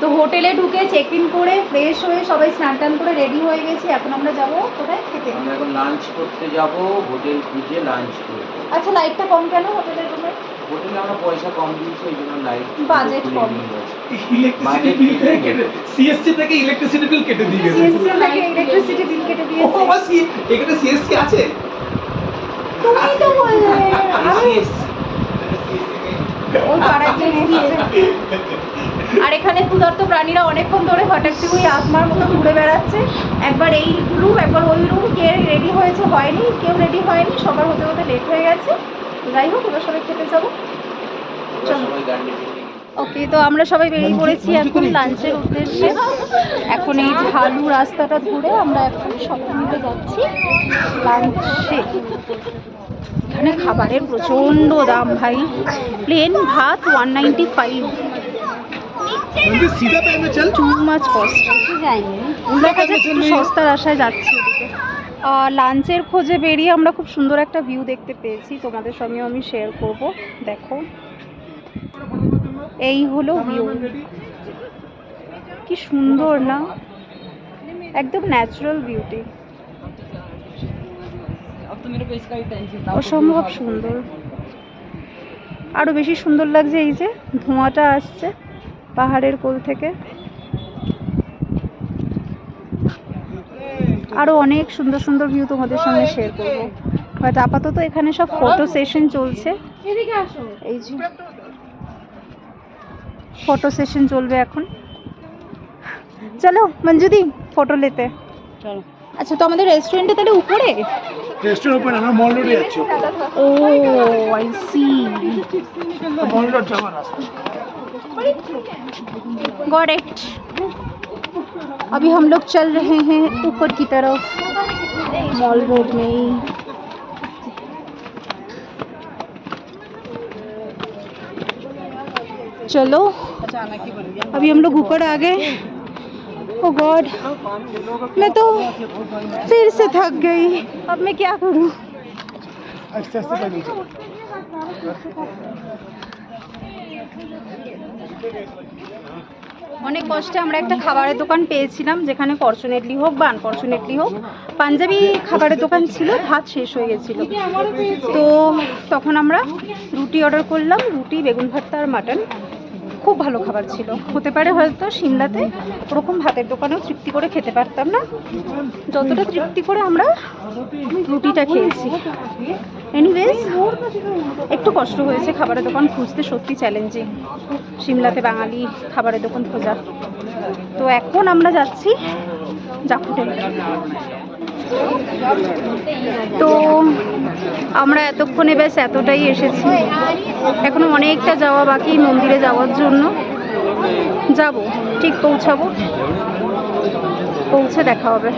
তো হোটেলে ঢুকে চেক ইন করে ফ্রেশ হয়ে সবাই স্নান টান করে রেডি হয়ে গেছি। এখন আমরা যাব কোথায় খেতে? আমরা এখন লাঞ্চ করতে যাব, হোটেল খুঁজে লাঞ্চ করব। আচ্ছা, লাইটটা কম কেন হোটেলের রুমে? হোটেলে আমরা পয়সা কম দিয়েছি, এই জন্য লাইট বাজেট কম। সিএসসি থেকে ইলেকট্রিসিটি বিল কেটে দিয়ে গেছে। সিএসসি থেকে ইলেকট্রিসিটি বিল কেটে দিয়েছে। ও বাস, এখানে সিএসসি আছে? তুমি তো বললে আমি ওই পাড়ায় যে আর এখানে ক্ষুধার্ত প্রাণীরা অনেকক্ষণ ধরে হঠাৎই আসমার মতো ঘুরে বেড়াচ্ছে। একবার এই রুম, একবার ওই রুম। কে রেডি হয়েছে হয়নি, কেউ রেডি হয়নি, সবার হতে হতে লেট হয়ে গেছে। যাই হোক, ওরা সবাই খেতে যাবো। ওকে, তো আমরা সবাই বেরিয়ে পড়েছি এখন লাঞ্চের উদ্দেশ্যে। এখন এই ঝালু রাস্তাটা ঘুরে আমরা এখন সবাই মিলে যাচ্ছি লাঞ্চে। এখানে খাবারের প্রচণ্ড দাম ভাই। প্লেন ভাত 195। Too much cost. দেখা যাচ্ছে একটু সস্তার আশায় যাচ্ছি ওদিকে। লাঞ্চের খোঁজে বেরিয়ে আমরা খুব সুন্দর একটা ভিউ দেখতে পেয়েছি, তোমাদের সঙ্গেও আমি শেয়ার করব। দেখো, এই হলো ভিউ। কি সুন্দর না, একদম ন্যাচারাল বিউটি, অসম্ভব সুন্দর। আরো বেশি সুন্দর লাগছে এই যে ধোঁয়াটা আসছে পাহাড়ের কোল থেকে। আরো অনেক সুন্দর সুন্দর ভিউ তোমাদের সঙ্গে শেয়ার করবো। বাট আপাতত এখানে সব ফটো সেশন চলছে। এই যে ফটো সেশন চলবে এখন। চলো মঞ্জুদি, ফটো লেতে চলো। আচ্ছা, তো আমাদের রেস্টুরেন্টে তাহলে উপরে? রেস্টুরেন্ট উপরে, আমরা মল রোডে যাচ্ছি। ও आई सी, মল রোড যাওয়ার রাস্তা। Got it. अभी हम लोग चल रहे हैं ऊपर की तरफ, मॉल रोड में ही। चलो, अभी हम लोग ऊपर आ गए। ओह गॉड, मैं तो फिर से थक गई। अब मैं क्या करूं? অনেক কষ্টে আমরা একটা খাবারের দোকান পেয়েছিলাম, যেখানে ফরচুনেটলি হোক বা আনফরচুনেটলি হোক পাঞ্জাবি খাবারের দোকান ছিল। ভাত শেষ হয়ে গেছিলো, তো তখন আমরা রুটি অর্ডার করলাম। রুটি, বেগুন ভর্তা আর মাটন। খুব ভালো খাবার ছিল। হতে পারে হয়তো সিমলাতে ওরকম ভাতের দোকানেও তৃপ্তি করে খেতে পারতাম না, যতটা তৃপ্তি করে আমরা রুটিটা খেয়েছি। এনিওয়েজ, একটু কষ্ট হয়েছে খাবারের দোকান খুঁজতে, সত্যি চ্যালেঞ্জিং সিমলাতে বাঙালি খাবারের দোকান খোঁজা। তো এখন আমরা যাচ্ছি জাকুটে। তো আমরা এতক্ষণে ব্যাস এতটাই এসেছি, এখনো অনেকটা যাওয়া বাকি মন্দিরে যাওয়ার জন্য। যাব, ঠিক পৌঁছাবো, পৌঁছে দেখা হবে।